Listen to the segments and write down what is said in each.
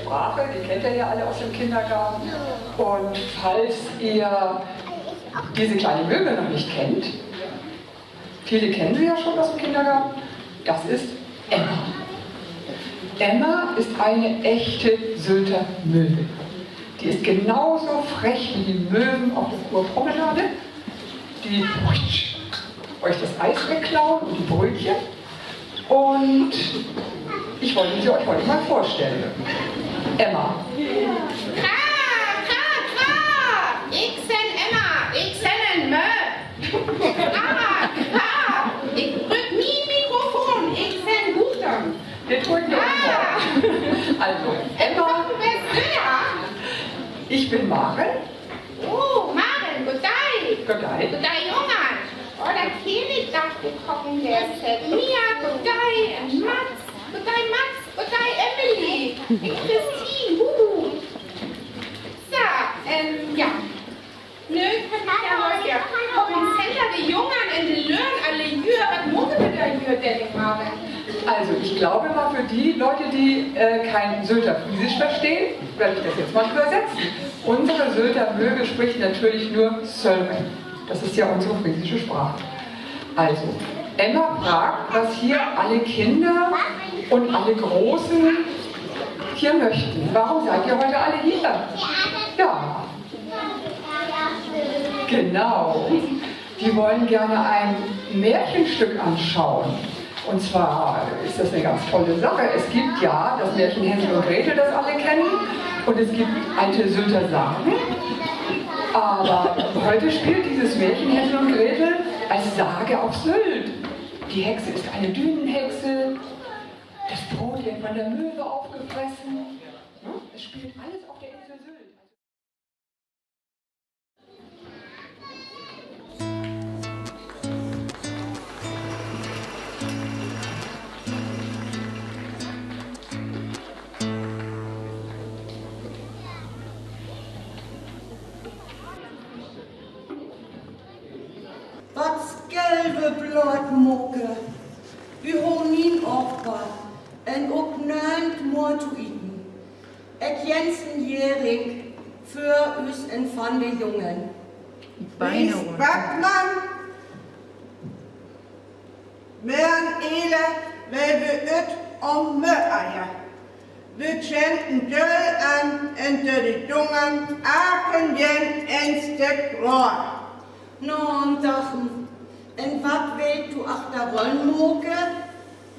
Sprache, die kennt ihr ja alle aus dem Kindergarten. Und falls ihr diese kleine Möwe noch nicht kennt, viele kennen sie ja schon aus dem Kindergarten, das ist Emma. Emma ist eine echte Sylter Möwe. Die ist genauso frech wie die Möwen auf der Kurpromenade, die euch das Eis wegklauen und die Brötchen. Und ich wollte sie euch heute mal vorstellen. Emma. Ich bin Emma, ich bin ein Mö. Ich drück nie Mikrofon, ich bin Guter. Wir drücken Also, Emma. Ich bin Maren. Oh, Maren, gut day. Good day. Good day, Junge. Oh, der Felix darf gekommen, der ist Mia, good day, und Max. Good day, Emily. Und Christine, So, ja. Nö, hat man ja heute auf dem Center die Jungen und die Löhren alle jür, was muss wir da jür, denn Maren? Also, ich glaube mal für die Leute, die kein Sylter Friesisch verstehen, werde ich das jetzt mal übersetzen. Unsere Sylter Möwe spricht natürlich nur Sölmen. Das ist ja unsere friesische Sprache. Also, Emma fragt, was hier alle Kinder und alle Großen hier möchten. Warum seid ihr heute alle hier? Ja. Genau. Die wollen gerne ein Märchenstück anschauen. Und zwar ist das eine ganz tolle Sache. Es gibt ja das Märchen Hänsel und Gretel, das alle kennen. Und es gibt alte Sylter Sagen. Aber heute spielt dieses Märchen Hänsel und Gretel als Sage auf Sylt. Die Hexe ist eine Dünenhexe. Das Brot wird von der Möwe aufgefressen. Es spielt alles auf der Insel Sylt. Was gelbe Blattmucke, wie Honin Ochbar, en ook neunt Mortuiten. Et Jensenjährig für us en van de Jungen. Wie Batman, Mern Ele, weil wir üt om Möeier. Wir schenken Döll an, ente die Jungen, aken jen ens det Rohr. Non, dachten, en wat weet du ach der Rollmucke?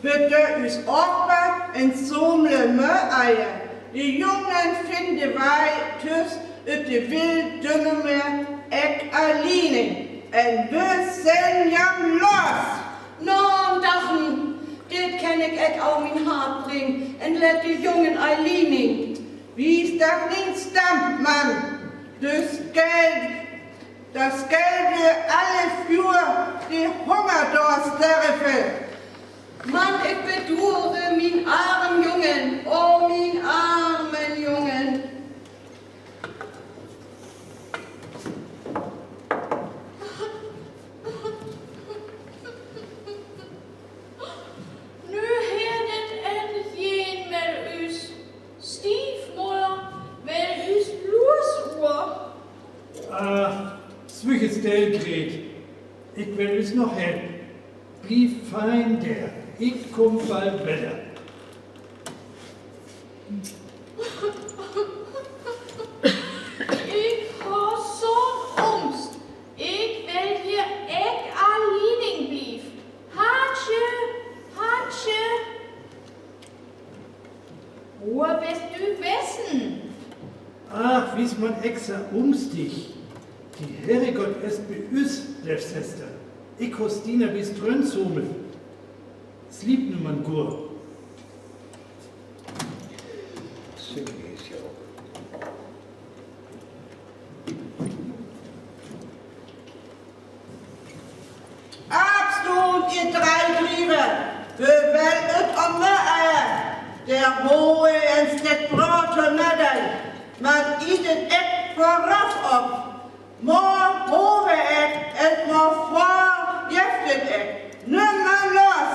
Bitte us Opfer en somle Möeier. Die Jungen finden wei tüs ut de wild dünne mehr ek alleine. En wir sind jam los. Non, dachten, dit kenn ich et auch min Hart bring, en let die Jungen alleine. Wie ist das nicht stammt, Mann? Das Geld wir alle für die Hungerdorsthilfe. Mann, ich bedure min armen Jungen, oh min armen Jungen. Nu hedet en jen med us stiefmoder, vel us blusohr. Zwüches Delgret, ich will es noch helfen. Blieb fein der, ich komm bald wieder. Ich har så Angst. Ich will hier ek alleine blieb. Hatsche. Wo bist du wessen? Ach, wie's man extra umstich. Die Herrgott ist bei uns, Schwester. Ich Christina bis Trönzumel. Es liebt nun man Gur. Abstund, ihr drei Liebe, für Welt und Eier. Der hohe ins det Brot man itet et voraus op. Mor hove et mor vor jeftet et. Nimm mal los!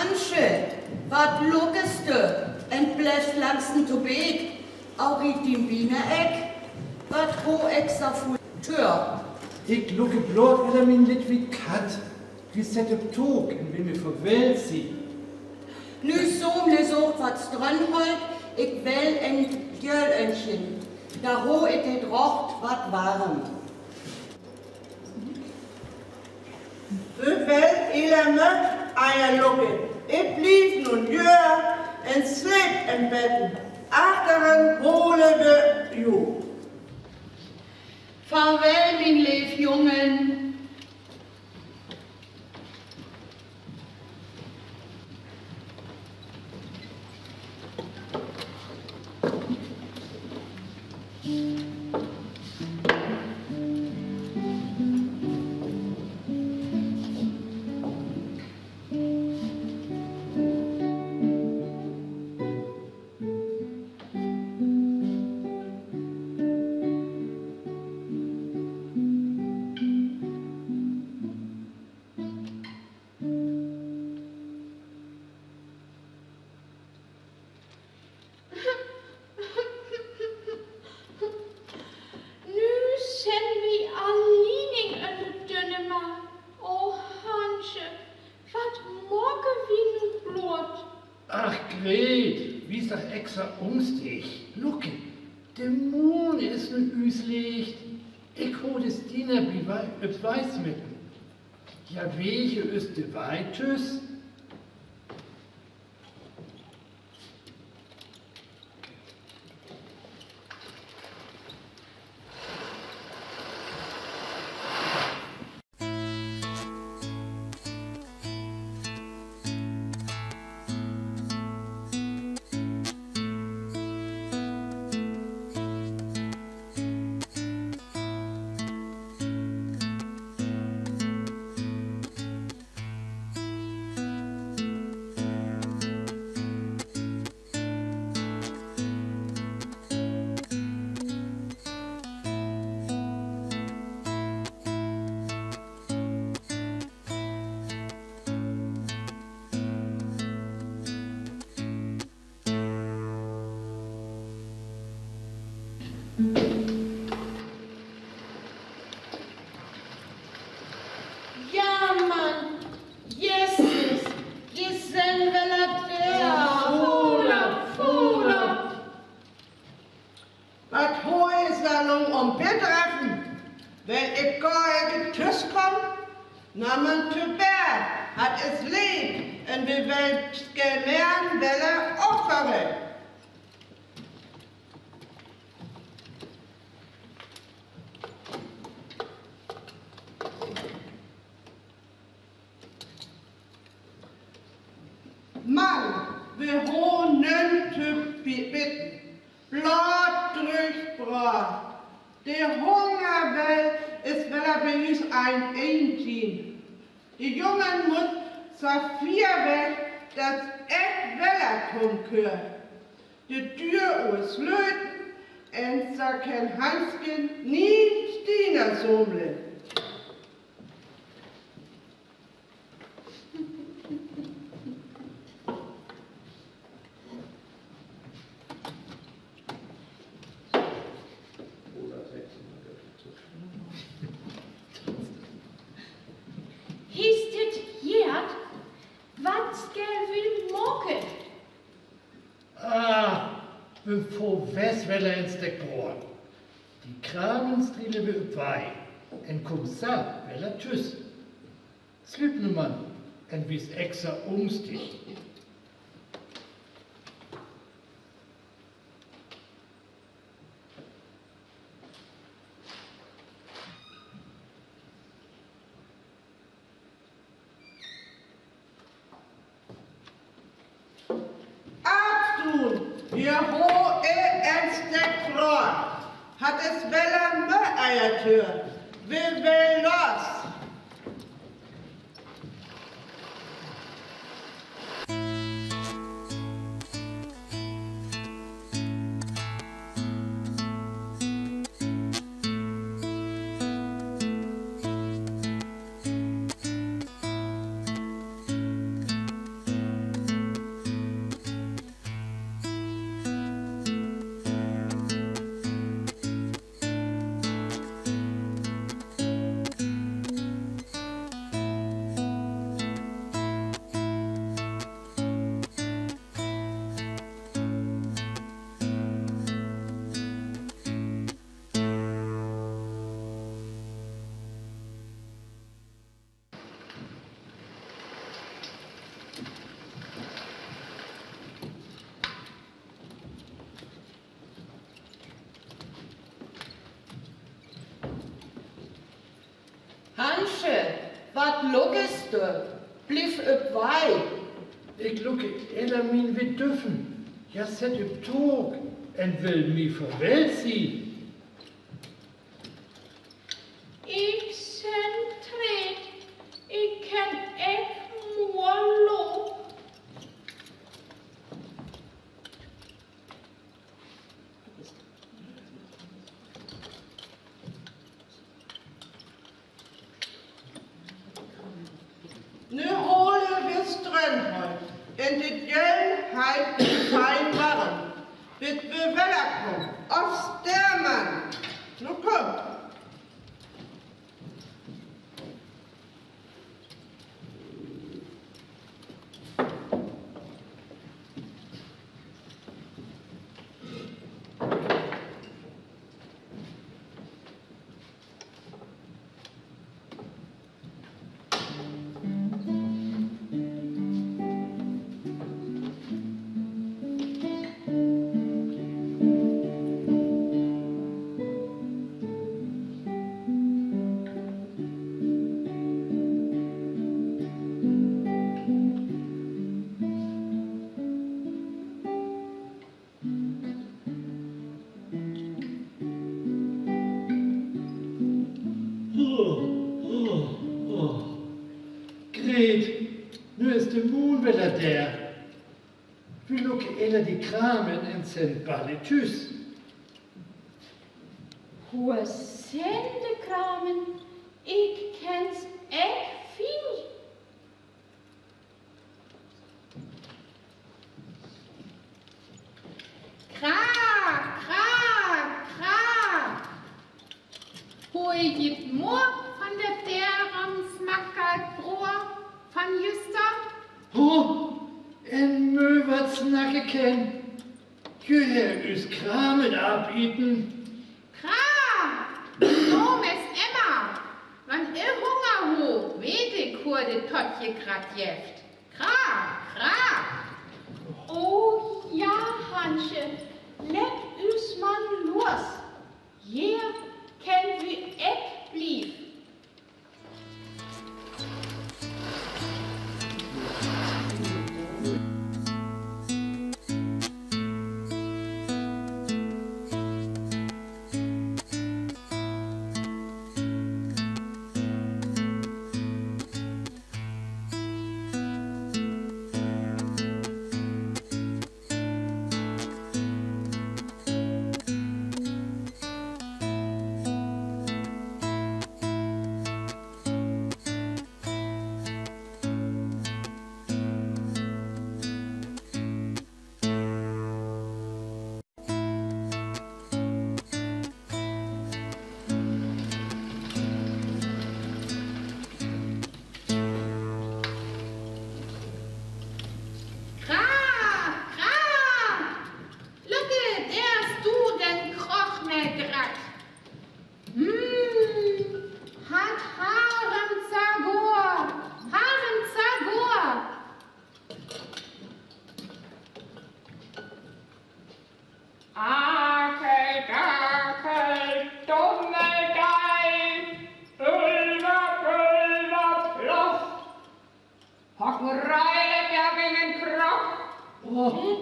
Hansche, wat lukkeste en blijft langs de beek, auch in die Biene-Eck, wat ho extra Tür. Ik lukke bloot eller min lidt wie kat. Vi sætter tog, en vi med farvel sige. Nu som det så wat strandholdt, ik wel en Jølønchen. Da ho ik det rocht wat warm. Bevel eller mødt ejer lukke. Et bliv nun jør, en slæb en betten. Achteren holede jo. Farvel, min Leefjungen. Ungstig, lukke, de moon is nu uslicht. Ik hoor de Stina bewijs met me. Ja, welche is de weitus? Ja, Mann. Jesus. Die sind wel Fuller. Wat hoor is wel om betreffen? Wenn ik gar ikke tuskom, når man tilbage hat es lieb, en vi vil gerne vel offere. Man vil hånden til bitten, blot durchbrot. Der Hunger vel ist vel bei uns ein Einteam. Die Jungen muss Saphir weg, das echt weller kommen können. Die Tür ist löten, und sa kein Hansken nie Stina sommeln. Bevor Westwelle ins Deckbrot. Die Kramenstriele be wei. En kom sa, wella tschüss. Slüpne man, en bis extra umstig. Wir ho en stek brot, hat es welle Mülleiertür. Wir will los. lukkes du? Bliv op vej. Ik lukke eller min ved døffen. Jeg sæt op tog, en vil mi farvel sige. Ik centret. Ik kan ikke måle. Nu holder vi strømhøj, en det gældenhed fein varm. Ved bevægelsen, og stemmen. Nu kom. Gret, nu er det Moonweller der. Vi lukke eller de kramen en send balle tys. Hvor sendte kramen? Ik kans ikke finde. Kra, kra, kra. Hvor gibt mor von der smakkert bror von Juster? En møvert snakke kan. Jøher us kramen abiten. Kra! Om es Emma! Wann Hunger ho, wete kurde totje grad jeft. Kra! Kra! Oh ja, Hansche, let us man los. Hier kennt wir echt blieb.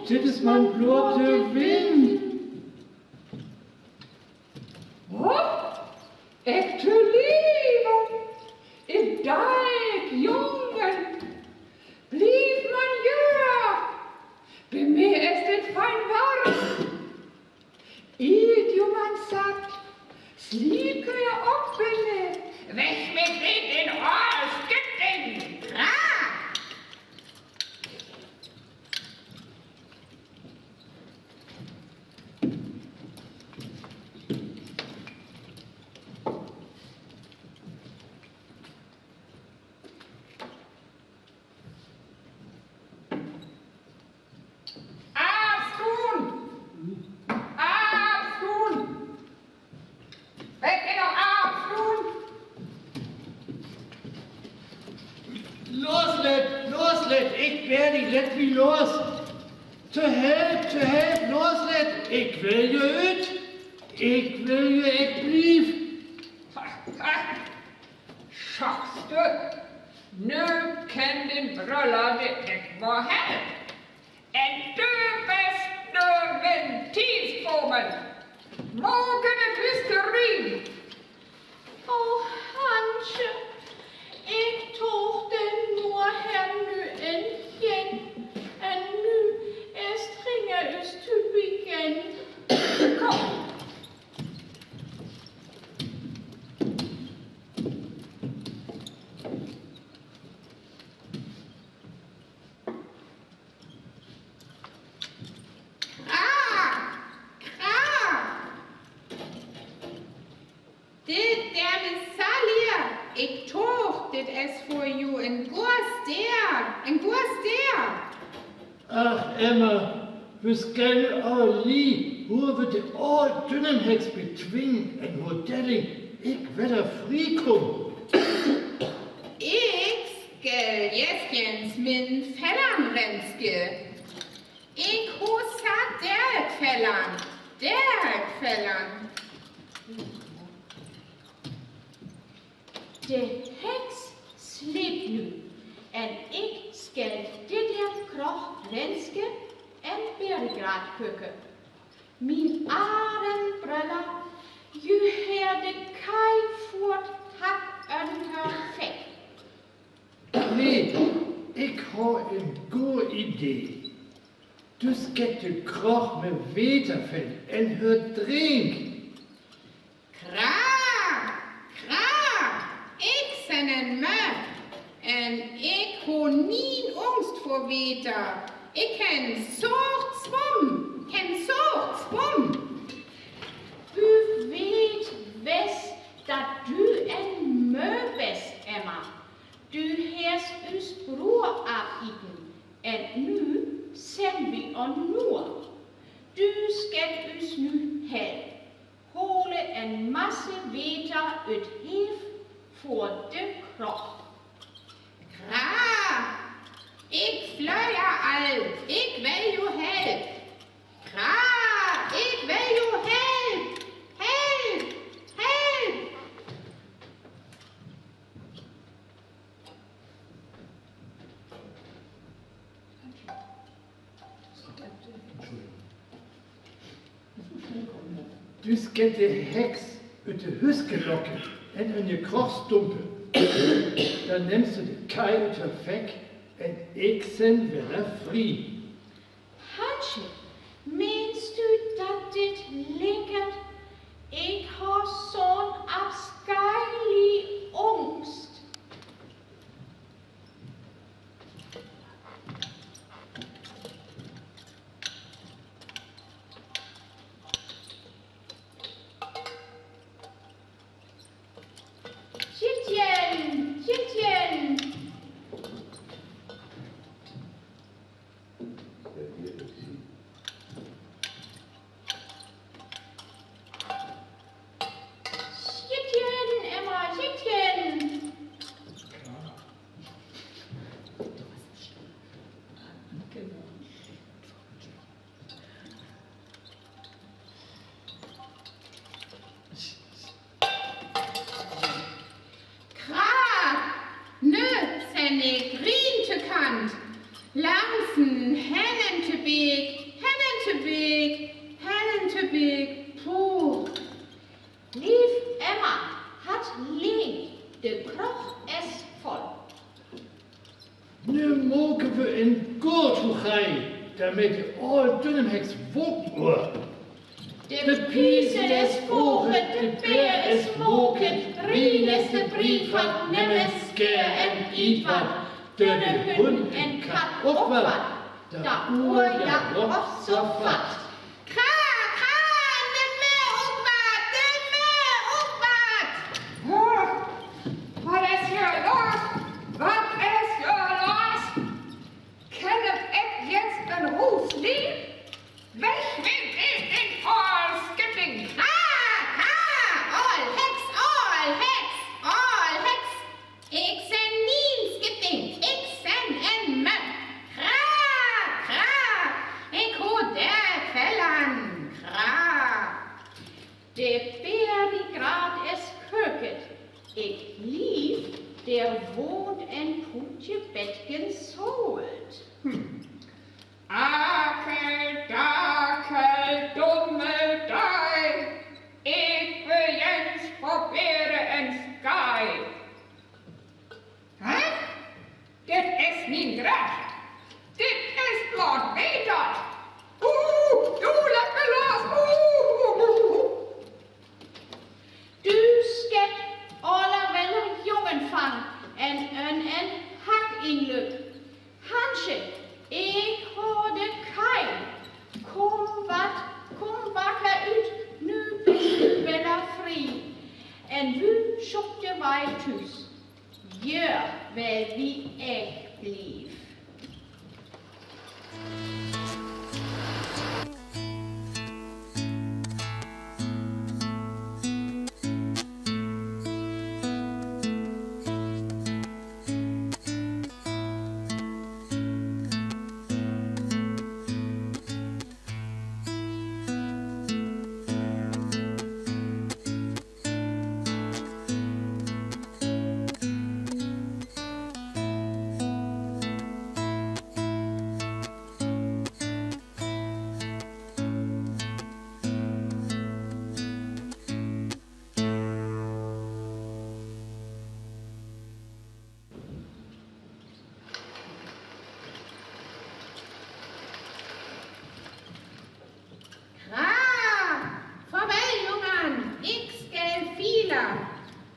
Dit is mijn blote wind. Wat? Echte lieve, ik dijk, jongen. Blief man jura. Bij mij is dit fijn warm. Eet jemand sagt, sliep kun je ook binnen. Weg met dit in oor, skitting. Raak. Let me los. Te help, loslet. Ik wil je uit. Ik wil je, ik blief. Schachste, en din brøller det ikke må have. En døbeste ventilsformen. Morgen Kristerin. Hansje, ik tog den mor her nu en igen. En nu stringer Østup igen. Kom. Ik tog dit es voor jou en goes der. Ach, Emma, wus gell Ali, hoe we de al dünnen heks betwingen en modelling, ik wil er frie kom. Ik skal jeskens min fællandrenske. Ik hosa derkfælland. De heks slip nu, en ik skal det der krog renske en bergradkøkke. Min armbrøller, ju her det kaj fort tak under fæk. Nee, ik har en god idee. Du skal de krog med veterfeld en hør drink. Ik sen en mød, en ik har nien angst for veter. Ik kan sort svum. Du ved vest, dat du en møbest, Emma. Du hers us bror af i den, en nu send vi on nord. Du skal us nu have. Hole en masse veter et hef for det krog. Ik fløjer alt. Ik vil jo help. Ik vil jo help. Help. Du skal de heks ut de huske lokken en je krogstumpe. Dan nimmst du de kai ut de fæk en ik sen vil er fri. Hansje, menst du dat dit linkert? Ik har sån afskyelig angst. Tjitjen! Emma, tjitjen! Langsen, hennen til bæk, puh. Lief Emma hat leen, de krog es voll. Nu mogen we in god hoegai, damit de al dünnen heks woord. De piese des vogen, de peer is moken, rien is de brief van nemmes keer en ietwat. De hund en kat opwat, da oor ja op zo vat. Wat is hier los? Kan ik jetzt een roes lief? Weg met in all skipping. All hex. Ik sen nien skipping. Ik sen en mep. Ik hoor der betgen solt. Akel, dakel, dummel, dei, ik wil Jens proberen en sky. Hè? Dit is niet recht. Dit is blot beter. Doe laat me los. Du skal allervel een jongen vangen en een hak inløb. Hansje, ik hoorde kein. Kom wakker uit, nu bist du bella fri. En vi zoekte wij thuis. Gör wel wie ik blief.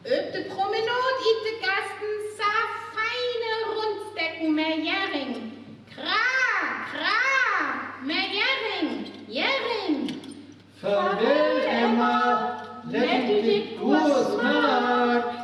Op de promenade in de gasten sa feine rundstekken met jering. Kra, met jering. Farvel, Emma, let u dit goed smaak.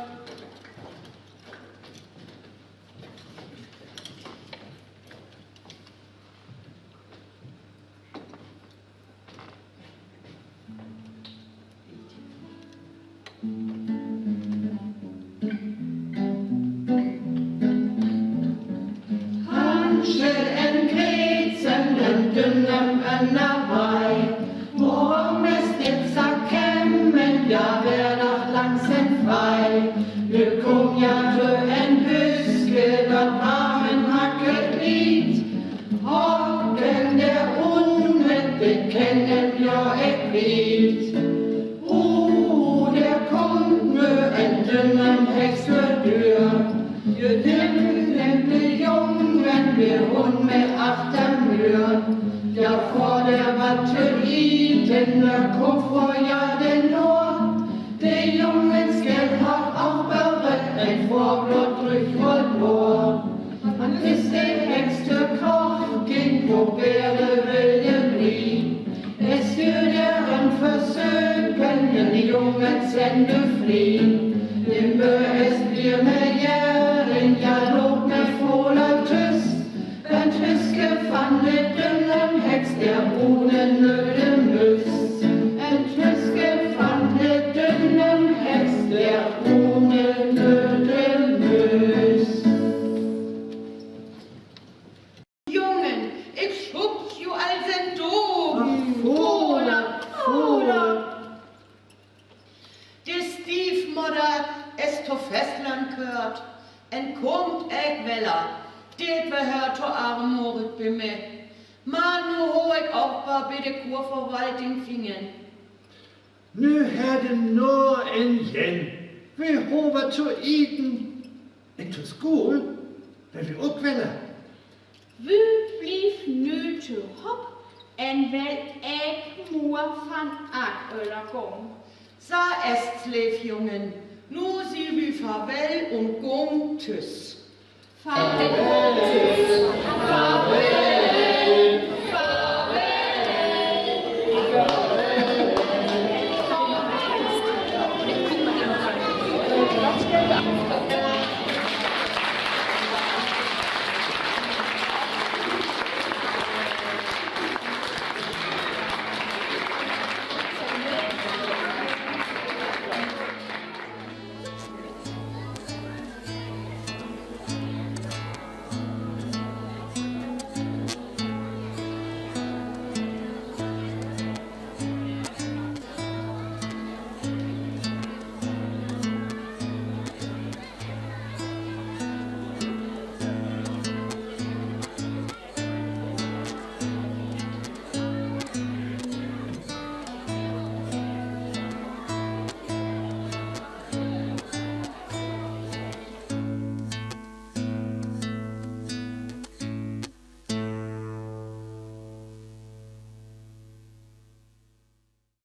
Nu hadden nog en jen. Vi hover til eten. En til skole. Vil vi ook vælge? Vi bliv nødt til hop, en vel æg mor van ak eller gong. Så Estlef, jungen. Nu siger vi farvel und gong tschüss. Farvel.